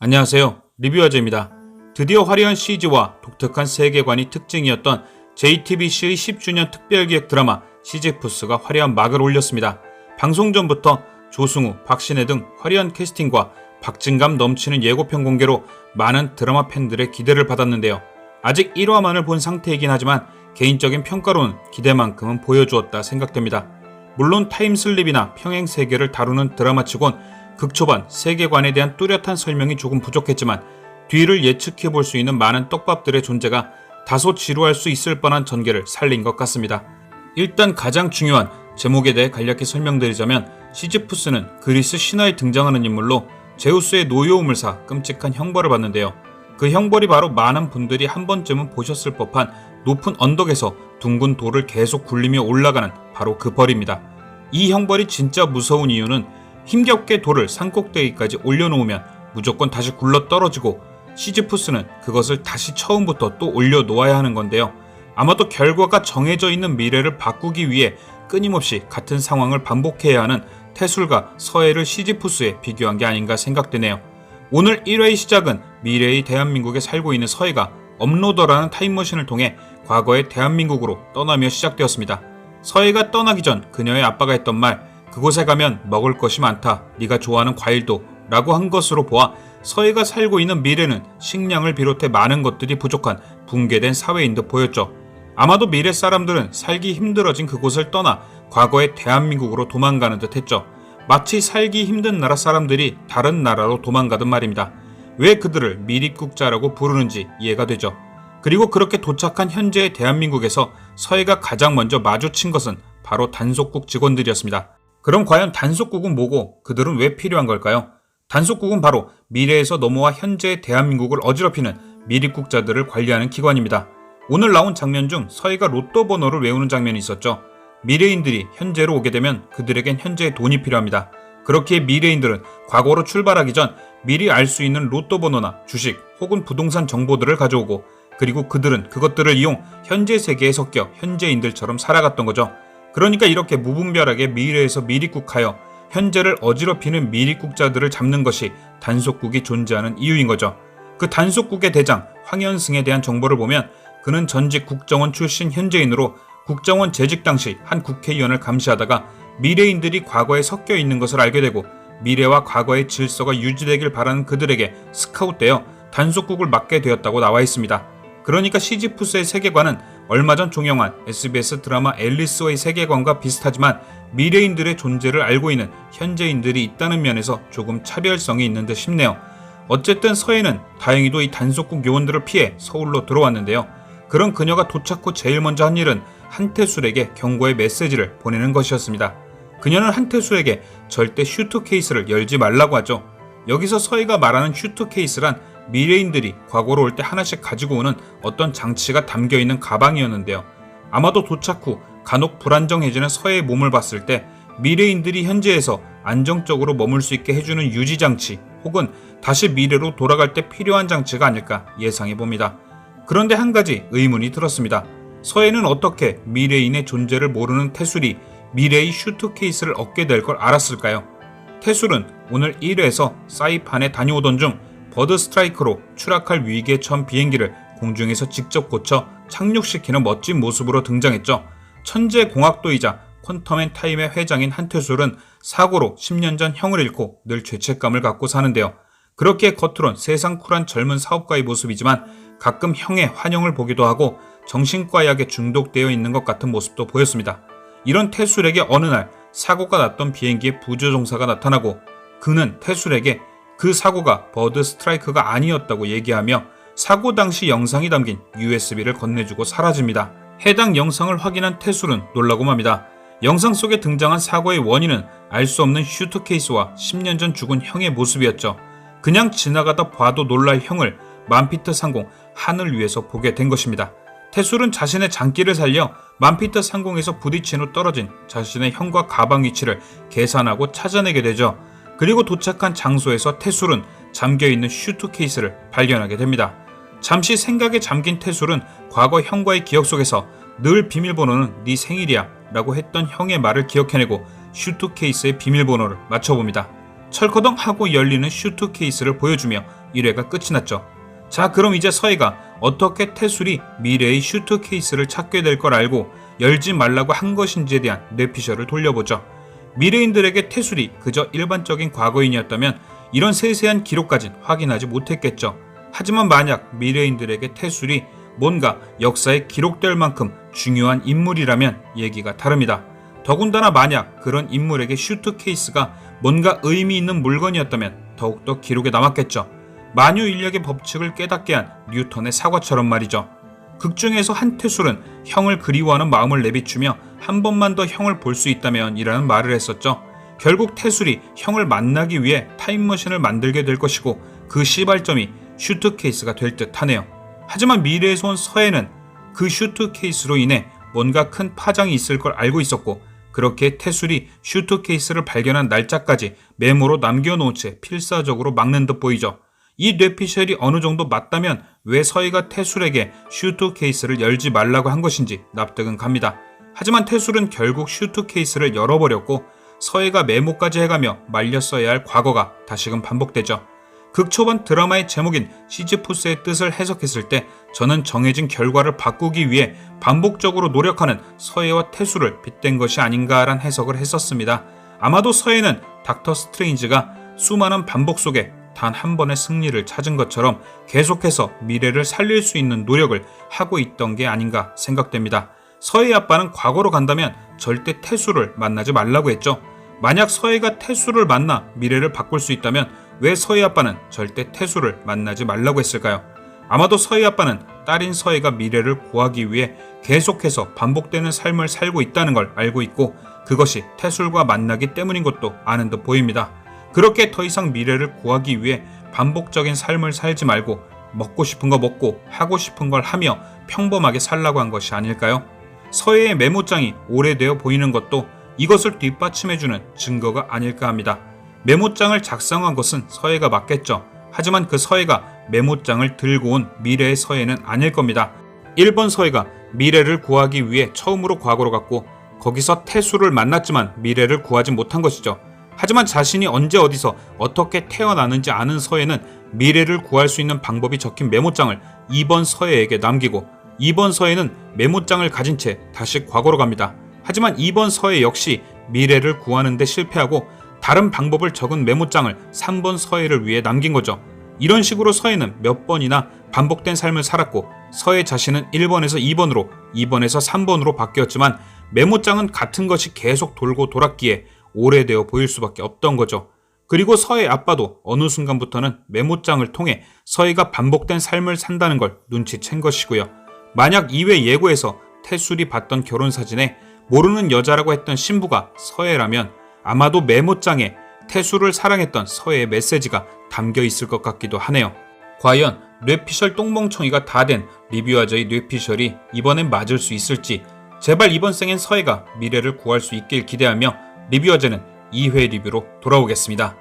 안녕하세요. 리뷰아재입니다. 드디어 화려한 CG와 독특한 세계관이 특징이었던 JTBC의 10주년 특별기획 드라마 시지프스가 화려한 막을 올렸습니다. 방송 전부터 조승우, 박신혜 등 화려한 캐스팅과 박진감 넘치는 예고편 공개로 많은 드라마 팬들의 기대를 받았는데요. 아직 1화만을 본 상태이긴 하지만 개인적인 평가로는 기대만큼은 보여주었다 생각됩니다. 물론 타임슬립이나 평행 세계를 다루는 드라마치곤 극초반 세계관에 대한 뚜렷한 설명이 조금 부족했지만 뒤를 예측해볼 수 있는 많은 떡밥들의 존재가 다소 지루할 수 있을 뻔한 전개를 살린 것 같습니다. 일단 가장 중요한 제목에 대해 간략히 설명드리자면 시지프스는 그리스 신화에 등장하는 인물로 제우스의 노여움을 사 끔찍한 형벌을 받는데요. 그 형벌이 바로 많은 분들이 한 번쯤은 보셨을 법한 높은 언덕에서 둥근 돌을 계속 굴리며 올라가는 바로 그 벌입니다. 이 형벌이 진짜 무서운 이유는 힘겹게 돌을 산꼭대기까지 올려놓으면 무조건 다시 굴러 떨어지고 시지프스는 그것을 다시 처음부터 또 올려놓아야 하는 건데요. 아마도 결과가 정해져 있는 미래를 바꾸기 위해 끊임없이 같은 상황을 반복해야 하는 태술가 서해를 시지프스에 비교한 게 아닌가 생각되네요. 오늘 1회의 시작은 미래의 대한민국에 살고 있는 서해가 업로더라는 타임머신을 통해 과거의 대한민국으로 떠나며 시작되었습니다. 서해가 떠나기 전 그녀의 아빠가 했던 말, 그곳에 가면 먹을 것이 많다, 네가 좋아하는 과일도 라고 한 것으로 보아 서해가 살고 있는 미래는 식량을 비롯해 많은 것들이 부족한 붕괴된 사회인 듯 보였죠. 아마도 미래 사람들은 살기 힘들어진 그곳을 떠나 과거의 대한민국으로 도망가는 듯 했죠. 마치 살기 힘든 나라 사람들이 다른 나라로 도망가든 말입니다. 왜 그들을 미립국자라고 부르는지 이해가 되죠. 그리고 그렇게 도착한 현재의 대한민국에서 서해가 가장 먼저 마주친 것은 바로 단속국 직원들이었습니다. 그럼 과연 단속국은 뭐고 그들은 왜 필요한 걸까요? 단속국은 바로 미래에서 넘어와 현재의 대한민국을 어지럽히는 미립국자들을 관리하는 기관입니다. 오늘 나온 장면 중 서해가 로또 번호를 외우는 장면이 있었죠. 미래인들이 현재로 오게 되면 그들에겐 현재의 돈이 필요합니다. 그렇기에 미래인들은 과거로 출발하기 전 미리 알 수 있는 로또 번호나 주식 혹은 부동산 정보들을 가져오고 그리고 그들은 그것들을 이용 현재 세계에 섞여 현재인들처럼 살아갔던 거죠. 그러니까 이렇게 무분별하게 미래에서 미립국하여 현재를 어지럽히는 미립국자들을 잡는 것이 단속국이 존재하는 이유인 거죠. 그 단속국의 대장 황현승에 대한 정보를 보면 그는 전직 국정원 출신 현재인으로 국정원 재직 당시 한 국회의원을 감시하다가 미래인들이 과거에 섞여 있는 것을 알게 되고 미래와 과거의 질서가 유지되길 바라는 그들에게 스카웃되어 단속국을 맡게 되었다고 나와 있습니다. 그러니까 시지프스의 세계관은 얼마 전 종영한 SBS 드라마 앨리스의 세계관과 비슷하지만 미래인들의 존재를 알고 있는 현재인들이 있다는 면에서 조금 차별성이 있는 듯 싶네요. 어쨌든 서해는 다행히도 이 단속국 요원들을 피해 서울로 들어왔는데요. 그런 그녀가 도착 후 제일 먼저 한 일은 한태술에게 경고의 메시지를 보내는 것이었습니다. 그녀는 한태술에게 절대 슈트케이스를 열지 말라고 하죠. 여기서 서해가 말하는 슈트케이스란 미래인들이 과거로 올 때 하나씩 가지고 오는 어떤 장치가 담겨있는 가방이었는데요. 아마도 도착 후 간혹 불안정해지는 서해의 몸을 봤을 때 미래인들이 현재에서 안정적으로 머물 수 있게 해주는 유지장치 혹은 다시 미래로 돌아갈 때 필요한 장치가 아닐까 예상해봅니다. 그런데 한 가지 의문이 들었습니다. 서해는 어떻게 미래인의 존재를 모르는 태술이 미래의 슈트케이스를 얻게 될 걸 알았을까요? 태술은 오늘 1회에서 사이판에 다녀오던 중 버드 스트라이크로 추락할 위기에 처한 비행기를 공중에서 직접 고쳐 착륙시키는 멋진 모습으로 등장했죠. 천재 공학도이자 퀀텀 앤 타임의 회장인 한태술은 사고로 10년 전 형을 잃고 늘 죄책감을 갖고 사는데요. 그렇게 겉으론 세상 쿨한 젊은 사업가의 모습이지만 가끔 형의 환영을 보기도 하고 정신과 약에 중독되어 있는 것 같은 모습도 보였습니다. 이런 태술에게 어느 날 사고가 났던 비행기의 부조종사가 나타나고 그는 태술에게 그 사고가 버드 스트라이크가 아니었다고 얘기하며 사고 당시 영상이 담긴 USB를 건네주고 사라집니다. 해당 영상을 확인한 태술은 놀라고 맙니다. 영상 속에 등장한 사고의 원인은 알 수 없는 슈트케이스와 10년 전 죽은 형의 모습이었죠. 그냥 지나가다 봐도 놀랄 형을 만피트 상공 하늘 위에서 보게 된 것입니다. 태술은 자신의 장기를 살려 만피트 상공에서 부딪힌 후 떨어진 자신의 형과 가방 위치를 계산하고 찾아내게 되죠. 그리고 도착한 장소에서 태술은 잠겨있는 슈트케이스를 발견하게 됩니다. 잠시 생각에 잠긴 태술은 과거 형과의 기억 속에서 늘 비밀번호는 네 생일이야 라고 했던 형의 말을 기억해내고 슈트케이스의 비밀번호를 맞춰봅니다. 철커덩 하고 열리는 슈트케이스를 보여주며 1회가 끝이 났죠. 자, 그럼 이제 서해가 어떻게 태술이 미래의 슈트케이스를 찾게 될 걸 알고 열지 말라고 한 것인지에 대한 뇌피셜을 돌려보죠. 미래인들에게 태술이 그저 일반적인 과거인이었다면 이런 세세한 기록까진 확인하지 못했겠죠. 하지만 만약 미래인들에게 태술이 뭔가 역사에 기록될 만큼 중요한 인물이라면 얘기가 다릅니다. 더군다나 만약 그런 인물에게 슈트케이스가 뭔가 의미 있는 물건이었다면 더욱더 기록에 남았겠죠. 만유인력의 법칙을 깨닫게 한 뉴턴의 사과처럼 말이죠. 극중에서 한태술은 형을 그리워하는 마음을 내비추며 한 번만 더 형을 볼 수 있다면 이라는 말을 했었죠. 결국 태술이 형을 만나기 위해 타임머신을 만들게 될 것이고 그 시발점이 슈트케이스가 될 듯 하네요. 하지만 미래에서 온 서해는 그 슈트케이스로 인해 뭔가 큰 파장이 있을 걸 알고 있었고 그렇게 태술이 슈트케이스를 발견한 날짜까지 메모로 남겨놓은 채 필사적으로 막는 듯 보이죠. 이 뇌피셜이 어느 정도 맞다면 왜 서해가 태술에게 슈트케이스를 열지 말라고 한 것인지 납득은 갑니다. 하지만 태술은 결국 슈트케이스를 열어버렸고 서해가 메모까지 해가며 말렸어야 할 과거가 다시금 반복되죠. 극초반 드라마의 제목인 시지푸스의 뜻을 해석했을 때 저는 정해진 결과를 바꾸기 위해 반복적으로 노력하는 서해와 태술을 빗댄 것이 아닌가란 해석을 했었습니다. 아마도 서해는 닥터 스트레인지가 수많은 반복 속에 단 한 번의 승리를 찾은 것처럼 계속해서 미래를 살릴 수 있는 노력을 하고 있던 게 아닌가 생각됩니다. 서해의 아빠는 과거로 간다면 절대 태술을 만나지 말라고 했죠. 만약 서해가 태술을 만나 미래를 바꿀 수 있다면 왜 서해 아빠는 절대 태술을 만나지 말라고 했을까요? 아마도 서해 아빠는 딸인 서해가 미래를 구하기 위해 계속해서 반복되는 삶을 살고 있다는 걸 알고 있고 그것이 태술과 만나기 때문인 것도 아는 듯 보입니다. 그렇게 더 이상 미래를 구하기 위해 반복적인 삶을 살지 말고 먹고 싶은 거 먹고 하고 싶은 걸 하며 평범하게 살라고 한 것이 아닐까요? 서해의 메모장이 오래되어 보이는 것도 이것을 뒷받침해주는 증거가 아닐까 합니다. 메모장을 작성한 것은 서해가 맞겠죠. 하지만 그 서해가 메모장을 들고 온 미래의 서해는 아닐 겁니다. 1번 서해가 미래를 구하기 위해 처음으로 과거로 갔고 거기서 태술을 만났지만 미래를 구하지 못한 것이죠. 하지만 자신이 언제 어디서 어떻게 태어나는지 아는 서해는 미래를 구할 수 있는 방법이 적힌 메모장을 2번 서해에게 남기고 2번 서해는 메모장을 가진 채 다시 과거로 갑니다. 하지만 2번 서해 역시 미래를 구하는 데 실패하고 다른 방법을 적은 메모장을 3번 서해를 위해 남긴 거죠. 이런 식으로 서해는 몇 번이나 반복된 삶을 살았고 서해 자신은 1번에서 2번으로 2번에서 3번으로 바뀌었지만 메모장은 같은 것이 계속 돌고 돌았기에 오래되어 보일 수밖에 없던 거죠. 그리고 서해 아빠도 어느 순간부터는 메모장을 통해 서해가 반복된 삶을 산다는 걸 눈치챈 것이고요. 만약 이외 예고에서 태술이 봤던 결혼사진에 모르는 여자라고 했던 신부가 서해라면 아마도 메모장에 태술을 사랑했던 서해의 메시지가 담겨 있을 것 같기도 하네요. 과연 뇌피셜 똥멍청이가 다 된 리뷰아저의 뇌피셜이 이번엔 맞을 수 있을지 제발 이번 생엔 서해가 미래를 구할 수 있길 기대하며 리뷰어제는 2회 리뷰로 돌아오겠습니다.